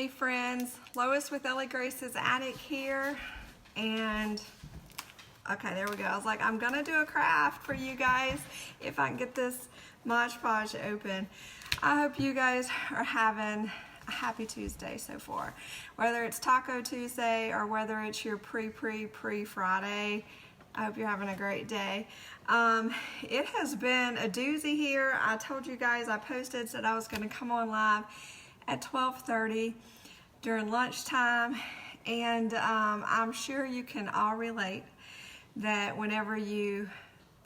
Hey friends, Lois with Ellie Grace's Attic here, and okay, there we go. I was like, I'm gonna do a craft for you guys if I can get this Mod Podge open. I hope you guys are having a happy Tuesday so far. Whether it's Taco Tuesday or whether it's your pre-Friday, I hope you're having a great day. It has been a doozy here. I told you guys, I posted, said I was gonna come on live at 12:30 during lunchtime, and I'm sure you can all relate that whenever you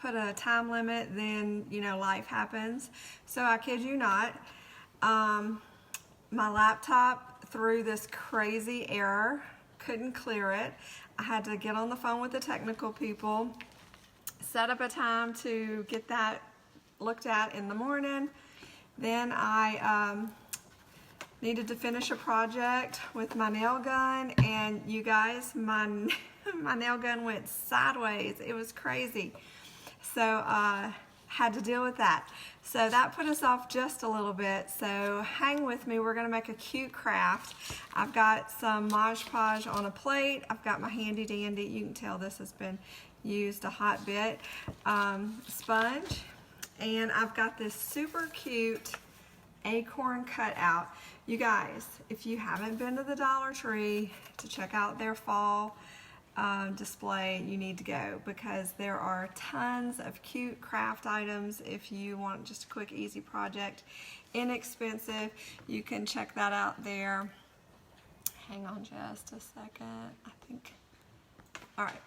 put a time limit, then you know life happens. So I kid you not, my laptop threw this crazy error, couldn't clear it. I had to get on the phone with the technical people, set up a time to get that looked at in the morning. Then I needed to finish a project with my nail gun, and you guys, my nail gun went sideways. It was crazy. So had to deal with that. So that put us off just a little bit. So hang with me. We're gonna make a cute craft. I've got some Mod Podge on a plate. I've got my handy dandy, you can tell this has been used a hot bit, sponge. And I've got this super cute Acorn cutout. You guys, if you haven't been to the Dollar Tree to check out their fall display, you need to go, because there are tons of cute craft items. If you want just a quick, easy project, inexpensive, you can check that out there. Hang on just a second, I think. All right.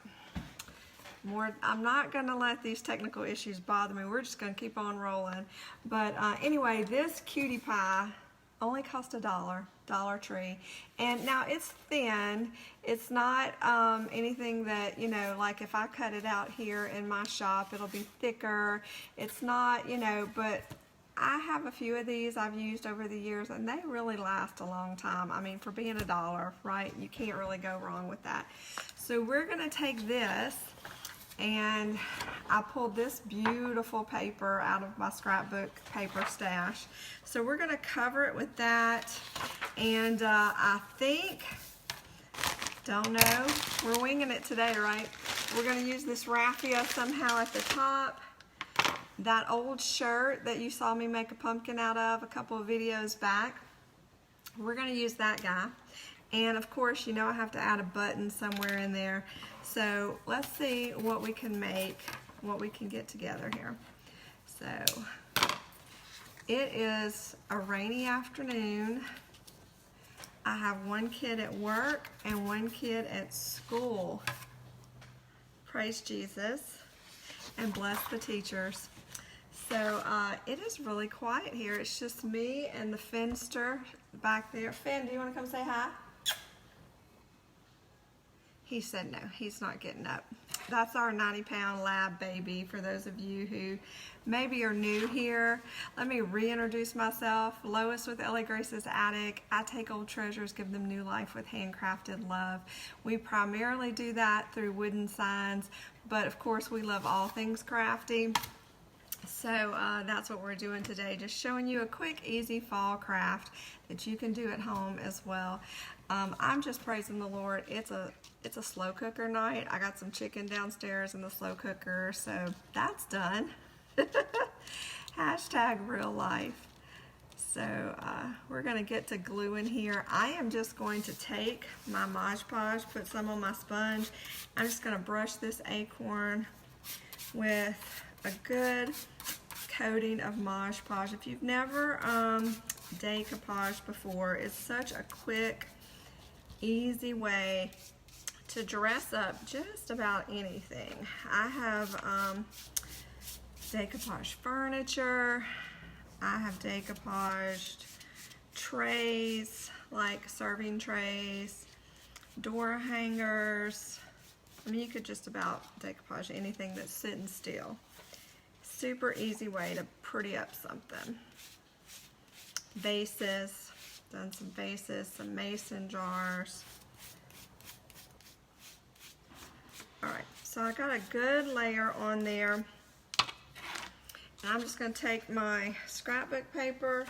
I'm not going to let these technical issues bother me. We're just going to keep on rolling. But anyway, this cutie pie only cost $1, Dollar Tree. And now it's thin. It's not anything that, you know, like if I cut it out here in my shop, it'll be thicker. It's not, you know, but I have a few of these I've used over the years, and they really last a long time. I mean, for being $1, right? You can't really go wrong with that. So we're going to take this, and I pulled this beautiful paper out of my scrapbook paper stash. So we're going to cover it with that, and I think, don't know, we're winging it today, right? We're going to use this raffia somehow at the top. That old shirt that you saw me make a pumpkin out of a couple of videos back, we're going to use that guy. And of course, you know I have to add a button somewhere in there. So let's see what we can make, what we can get together here. So it is a rainy afternoon. I have one kid at work and one kid at school. Praise Jesus and bless the teachers. So it is really quiet here. It's just me and the Finster back there. Finn, do you want to come say hi? He said no, he's not getting up. That's our 90-pound lab baby. For those of you who maybe are new here, let me reintroduce myself. Lois with Ellie Grace's Attic. I take old treasures, give them new life with handcrafted love. We primarily do that through wooden signs, but of course we love all things crafty. So that's what we're doing today, just showing you a quick, easy fall craft that you can do at home as well. I'm just praising the Lord. It's a slow cooker night. I got some chicken downstairs in the slow cooker, so that's done. Hashtag real life. So we're going to get to gluing here. I am just going to take my Mod Podge, put some on my sponge. I'm just going to brush this Acorn with a good coating of Mod Podge. If you've never decoupaged before, it's such a quick, easy way to dress up just about anything. I have decoupaged furniture. I have decoupaged trays, like serving trays, door hangers. I mean, you could just about decoupage anything that's sitting still. Super easy way to pretty up something. Vases, done some vases, some mason jars. All right, so I got a good layer on there. And I'm just going to take my scrapbook paper.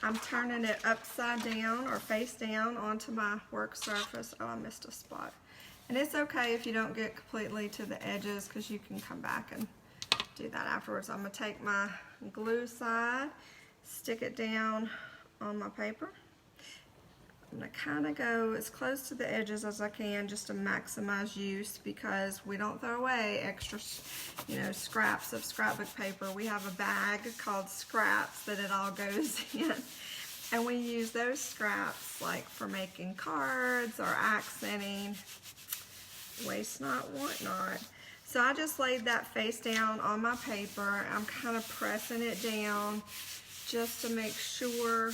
I'm turning it upside down or face down onto my work surface. Oh, I missed a spot. And it's okay if you don't get completely to the edges, because you can come back and do that afterwards. I'm going to take my glue side, stick it down on my paper. I'm going to kind of go as close to the edges as I can just to maximize use, because we don't throw away extra, scraps of scrapbook paper. We have a bag called scraps that it all goes in. And we use those scraps like for making cards or accenting. Waste not, want not. So I just laid that face down on my paper. I'm kind of pressing it down just to make sure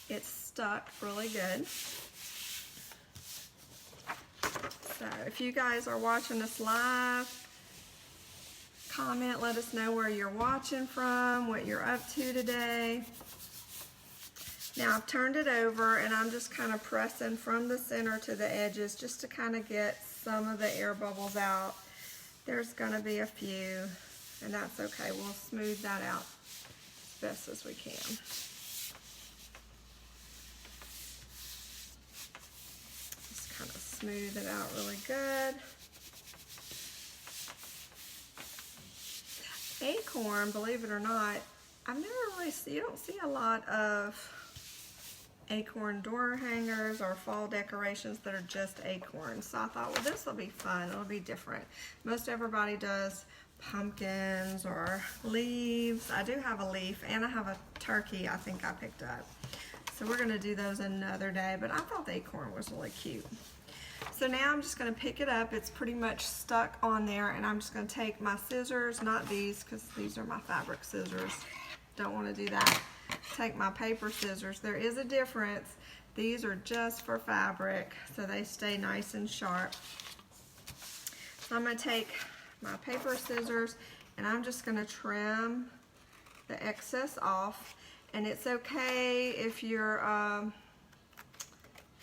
it's stuck really good. So if you guys are watching this live, comment, let us know where you're watching from, what you're up to today. Now I've turned it over and I'm just kind of pressing from the center to the edges just to kind of get some of the air bubbles out. There's going to be a few, and that's okay. We'll smooth that out as best as we can. Just kind of smooth it out really good. Acorn, believe it or not, I've never really seen, you don't see a lot of acorn door hangers or fall decorations that are just acorns. So I thought, well, this will be fun. It'll be different. Most everybody does pumpkins or leaves. I do have a leaf, and I have a turkey I think I picked up. So we're going to do those another day, but I thought the acorn was really cute. So now I'm just going to pick it up. It's pretty much stuck on there, and I'm just going to take my scissors, not these because these are my fabric scissors. Don't want to do that. Take my paper scissors. There is a difference. These are just for fabric, so they stay nice and sharp. So I'm going to take my paper scissors, and I'm just going to trim the excess off. And it's okay if you're,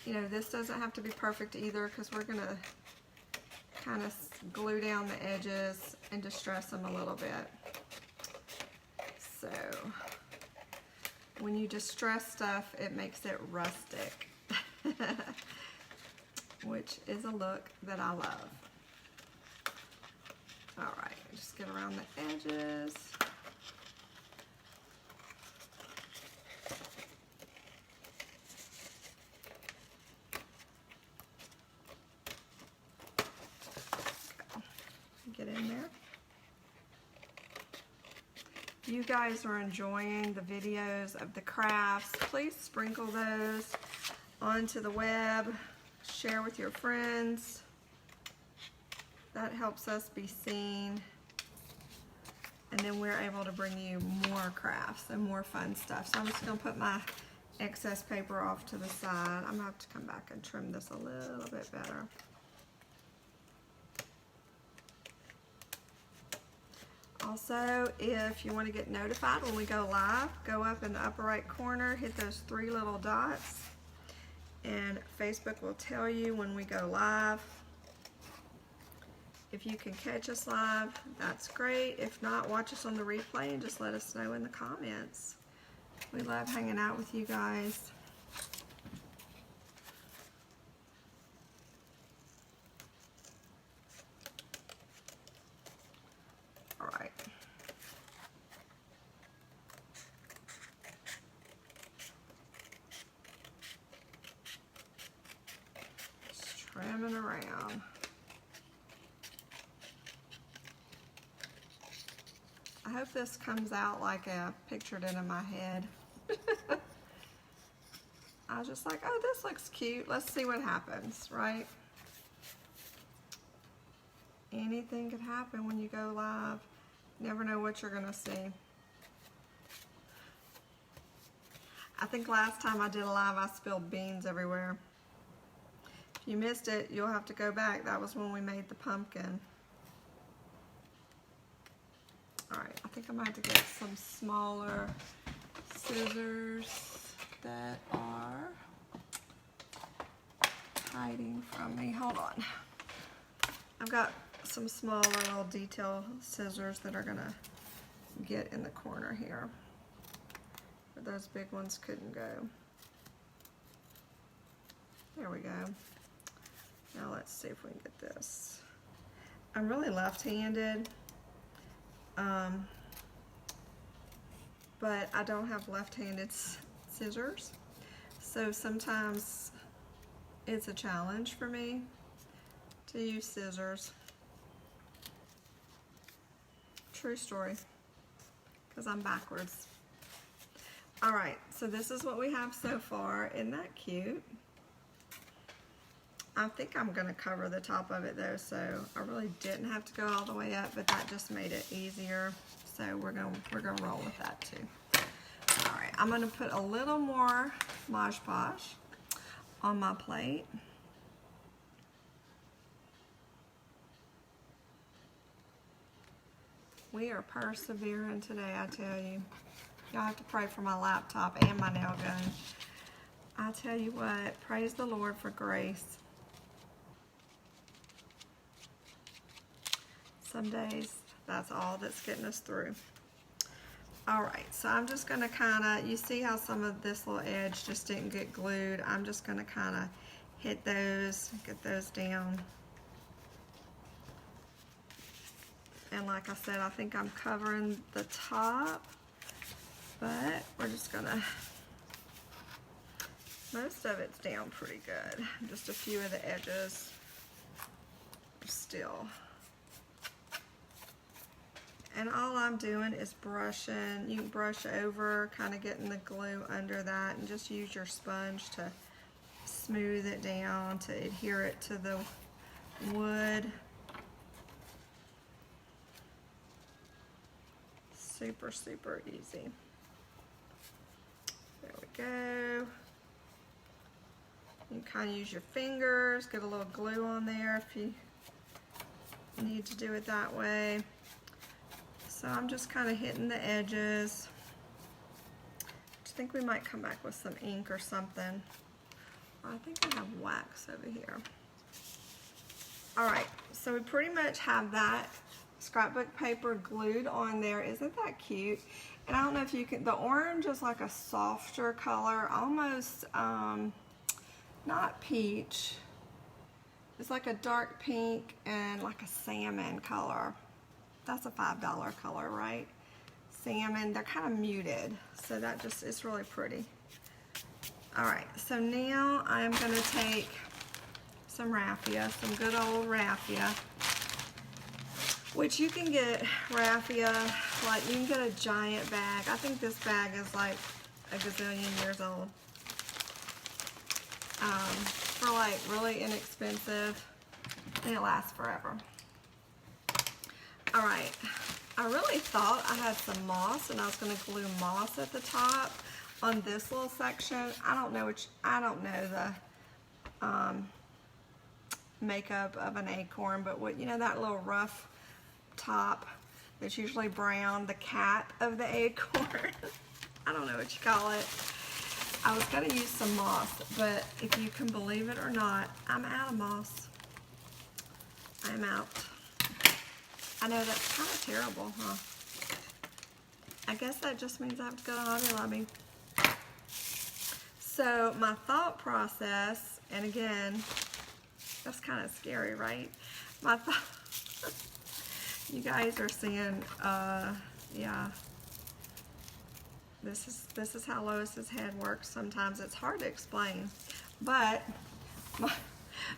this doesn't have to be perfect either, because we're going to kind of glue down the edges and distress them a little bit. So when you distress stuff, it makes it rustic, which is a look that I love. All right, just get around the edges. Get in there. If you guys are enjoying the videos of the crafts, please sprinkle those onto the web, share with your friends. That helps us be seen, and then we're able to bring you more crafts and more fun stuff. So I'm just going to put my excess paper off to the side. I'm going to have to come back and trim this a little bit better. Also, if you want to get notified when we go live, go up in the upper right corner, hit those 3 little dots, and Facebook will tell you when we go live. If you can catch us live, that's great. If not, watch us on the replay and just let us know in the comments. We love hanging out with you guys. All right. Just trimming around. I hope this comes out like I pictured it in my head. I was just like, oh, this looks cute. Let's see what happens, right? Anything could happen when you go live. Never know what you're gonna see. I think last time I did a live, I spilled beans everywhere. If you missed it, you'll have to go back. That was when we made the pumpkin. All right, I think I might have to get some smaller scissors that are hiding from me. Hold on. I've got some smaller little detail scissors that are gonna get in the corner here. But those big ones couldn't go. There we go. Now let's see if we can get this. I'm really left-handed, but I don't have left-handed scissors, so sometimes it's a challenge for me to use scissors. True story, because I'm backwards. All right, so this is what we have so far. Isn't that cute? I think I'm going to cover the top of it though, so I really didn't have to go all the way up, but that just made it easier. So we're going to roll with that too. All right, I'm going to put a little more Mod Podge on my plate. We are persevering today, I tell you. Y'all have to pray for my laptop and my nail gun. I tell you what, praise the Lord for grace. Some days, that's all that's getting us through. All right, so I'm just gonna kinda, you see how some of this little edge just didn't get glued. I'm just gonna kinda hit those, get those down. And like I said, I think I'm covering the top, but we're just gonna, most of it's down pretty good. Just a few of the edges are still. And all I'm doing is brushing. You can brush over, kind of getting the glue under that, and just use your sponge to smooth it down, to adhere it to the wood. Super, super easy. There we go. You can kind of use your fingers, get a little glue on there if you need to do it that way. So I'm just kind of hitting the edges. I think we might come back with some ink or something. I think I have wax over here. All right, so we pretty much have that scrapbook paper glued on there. Isn't that cute? And I don't know if you can, the orange is like a softer color, almost not peach. It's like a dark pink and like a salmon color. That's a $5 color, right? Salmon, they're kind of muted, so that just, it's really pretty. All right, so now I'm gonna take some raffia, some good old raffia, which you can get raffia, like you can get a giant bag. I think this bag is like a gazillion years old. For like really inexpensive, and it lasts forever. All right, I really thought I had some moss and I was gonna glue moss at the top on this little section. I don't know the makeup of an acorn, but what, you know, that little rough top that's usually brown, the cat of the acorn. I don't know what you call it. I was gonna use some moss, but if you can believe it or not, I'm out of moss. I'm out. I know that's kind of terrible, huh? I guess that just means I have to go to Hobby Lobby. So my thought process, and again, that's kind of scary, right? My thought, you guys are seeing, yeah. This is how Lois's head works. Sometimes it's hard to explain, but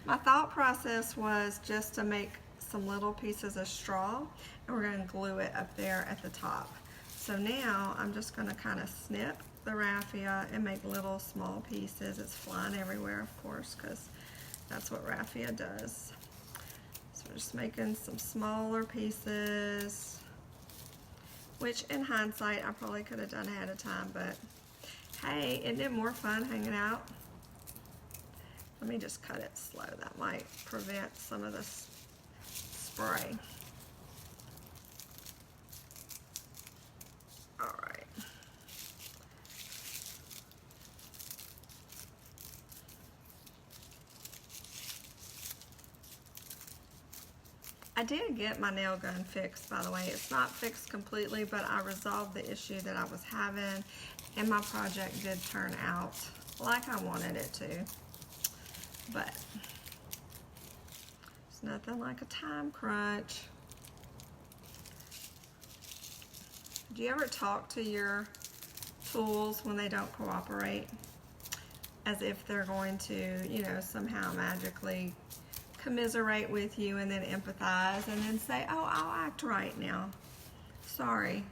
my thought process was just to make some little pieces of straw, and we're going to glue it up there at the top. So now I'm just going to kind of snip the raffia and make little small pieces. It's flying everywhere, of course, because that's what raffia does. So we're just making some smaller pieces, which in hindsight I probably could have done ahead of time, but hey, isn't it more fun hanging out? Let me just cut it slow. That might prevent some of this spray. All right. I did get my nail gun fixed, by the way. It's not fixed completely, but I resolved the issue that I was having, and my project did turn out like I wanted it to. But it's nothing like a time crunch. Do you ever talk to your tools when they don't cooperate? As if they're going to, you know, somehow magically commiserate with you and then empathize and then say, oh, I'll act right now. Sorry.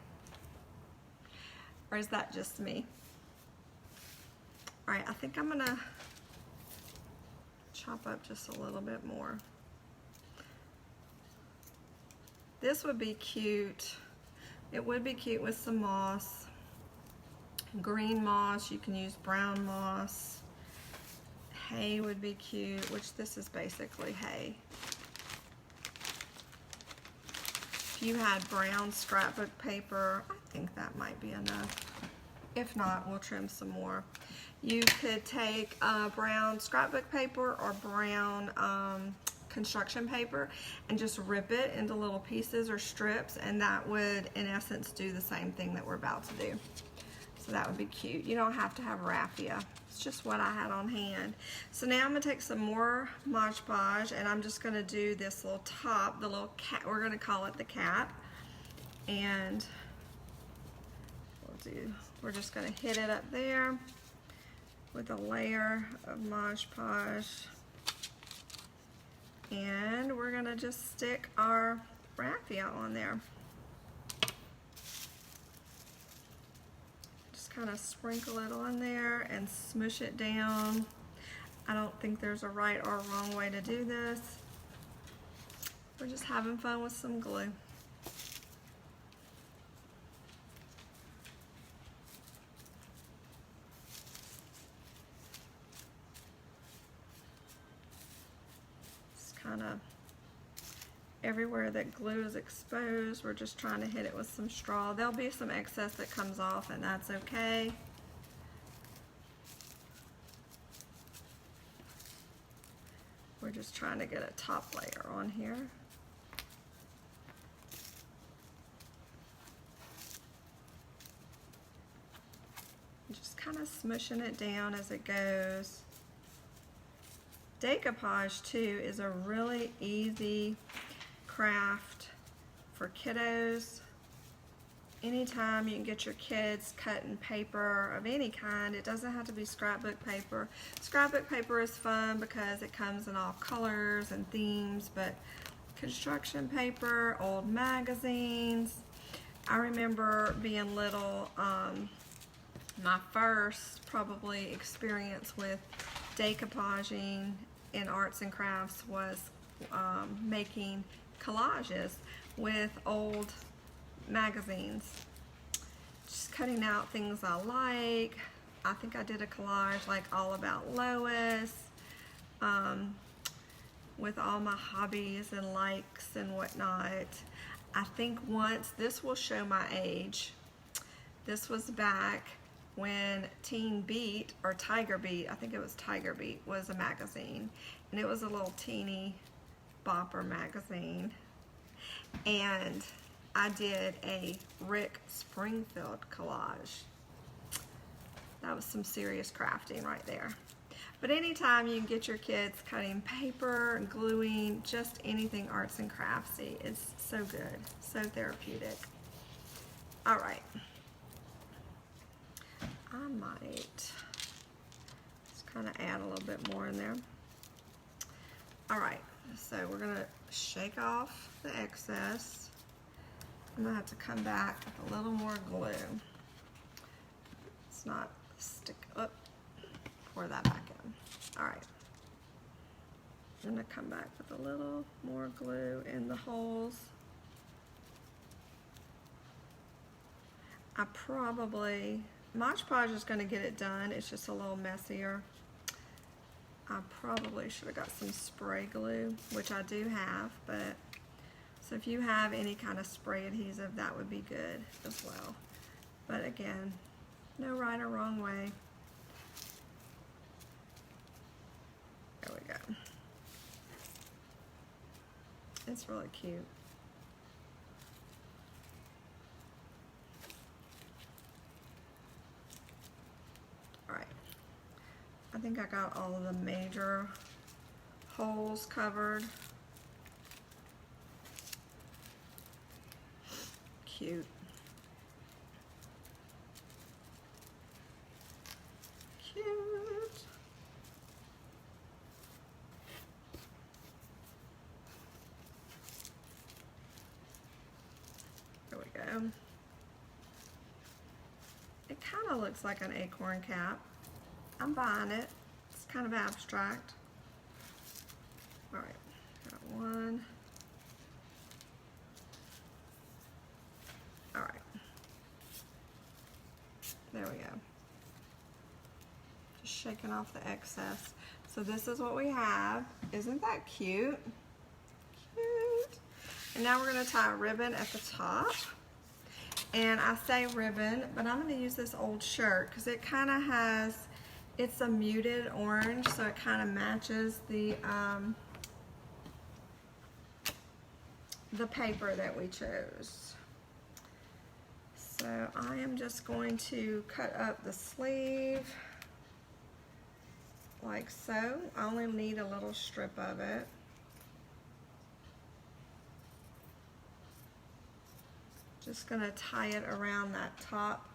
Or is that just me? All right, I think I'm gonna chop up just a little bit more. This would be cute. It would be cute with some moss. Green moss, you can use brown moss. Hay would be cute, which this is basically hay. If you had brown scrapbook paper, I think that might be enough. If not, we'll trim some more. You could take brown scrapbook paper or brown construction paper and just rip it into little pieces or strips, and that would, in essence, do the same thing that we're about to do. So that would be cute. You don't have to have raffia. It's just what I had on hand. So now I'm gonna take some more Mod Podge, and I'm just gonna do this little top, the little cat, we're gonna call it the cap. And we're just gonna hit it up there with a layer of Mod Podge. And we're gonna just stick our raffia on there. Kind of sprinkle it on there and smush it down. I don't think there's a right or wrong way to do this. We're just having fun with some glue. It's kind of everywhere that glue is exposed, we're just trying to hit it with some straw. There'll be some excess that comes off, and that's okay. We're just trying to get a top layer on here. Just kind of smushing it down as it goes. Decoupage too is a really easy craft for kiddos. Anytime you can get your kids cutting paper of any kind, it doesn't have to be scrapbook paper. Scrapbook paper is fun because it comes in all colors and themes, but construction paper, old magazines. I remember being little, my first probably experience with decoupaging in arts and crafts was making collages with old magazines. Just cutting out things I like. I think I did a collage like all about Lois, with all my hobbies and likes and whatnot. I think once, this will show my age, this was back when Teen Beat, or Tiger Beat, I think it was Tiger Beat, was a magazine. And it was a little teeny bopper magazine. And I did a Rick Springfield collage. That was some serious crafting right there. But anytime you can get your kids cutting paper, gluing, just anything arts and craftsy is so good, so therapeutic. All right. I might just kind of add a little bit more in there. All right, so we're gonna shake off the excess. I'm gonna have to come back with a little more glue. It's not stick up. Pour that back in. All right. I'm gonna come back with a little more glue in the holes. I probably, Mod Podge is gonna get it done. It's just a little messier. I probably should have got some spray glue, which I do have, but so if you have any kind of spray adhesive, that would be good as well. But again, no right or wrong way. There we go. It's really cute. All right. I think I got all of the major holes covered. Cute. Cute. There we go. It kind of looks like an acorn cap. I'm buying it. It's kind of abstract. All right, got one. All right. There we go. Just shaking off the excess. So this is what we have. Isn't that cute? Cute. And now we're gonna tie a ribbon at the top. And I say ribbon, but I'm gonna use this old shirt because it kind of has, it's a muted orange, so it kind of matches the paper that we chose. So I am just going to cut up the sleeve like so. I only need a little strip of it. Just gonna tie it around that top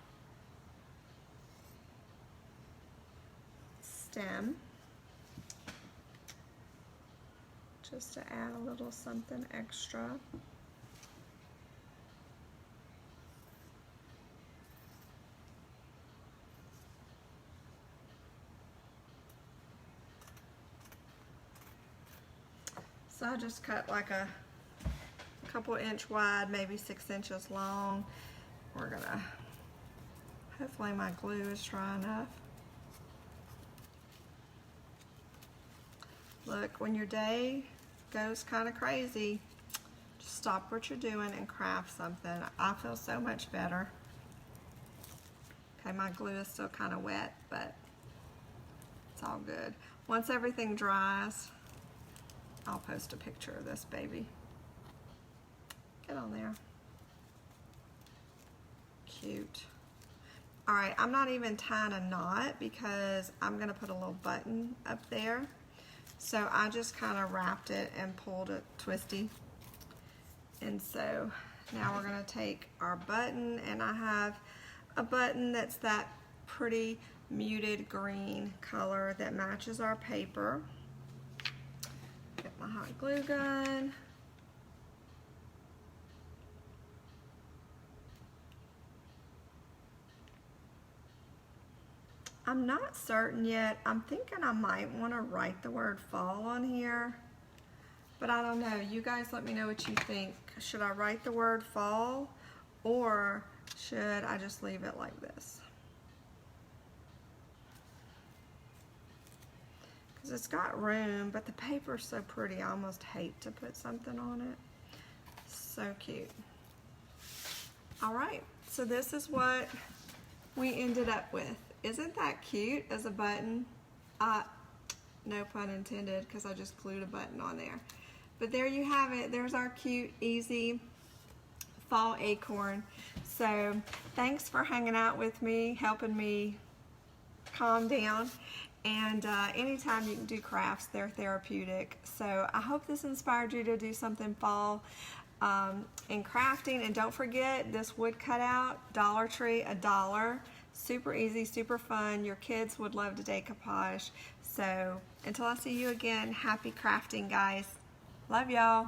stem, just to add a little something extra. So I just cut like a couple inch wide, maybe 6 inches long. We're gonna, hopefully my glue is dry enough. Look, when your day goes kind of crazy, just stop what you're doing and craft something. I feel so much better. Okay, my glue is still kind of wet, but it's all good. Once everything dries, I'll post a picture of this baby. Get on there. Cute. All right, I'm not even tying a knot because I'm gonna put a little button up there. So I just kind of wrapped it and pulled it twisty. And so now we're gonna take our button, and I have a button that's that pretty muted green color that matches our paper. Get my hot glue gun. I'm not certain yet. I'm thinking I might want to write the word fall on here, but I don't know. You guys let me know what you think. Should I write the word fall, or should I just leave it like this? Because it's got room, but the paper's so pretty. I almost hate to put something on it. So cute. All right, so this is what we ended up with. Isn't that cute as a button? No pun intended, because I just glued a button on there. But there you have it. There's our cute, easy fall acorn. So thanks for hanging out with me, helping me calm down. And anytime you can do crafts, they're therapeutic. So I hope this inspired you to do something fall in crafting. And don't forget this wood cutout, Dollar Tree, $1. Super easy, super fun. Your kids would love to decoupage. So until I see you again, happy crafting, guys. Love y'all.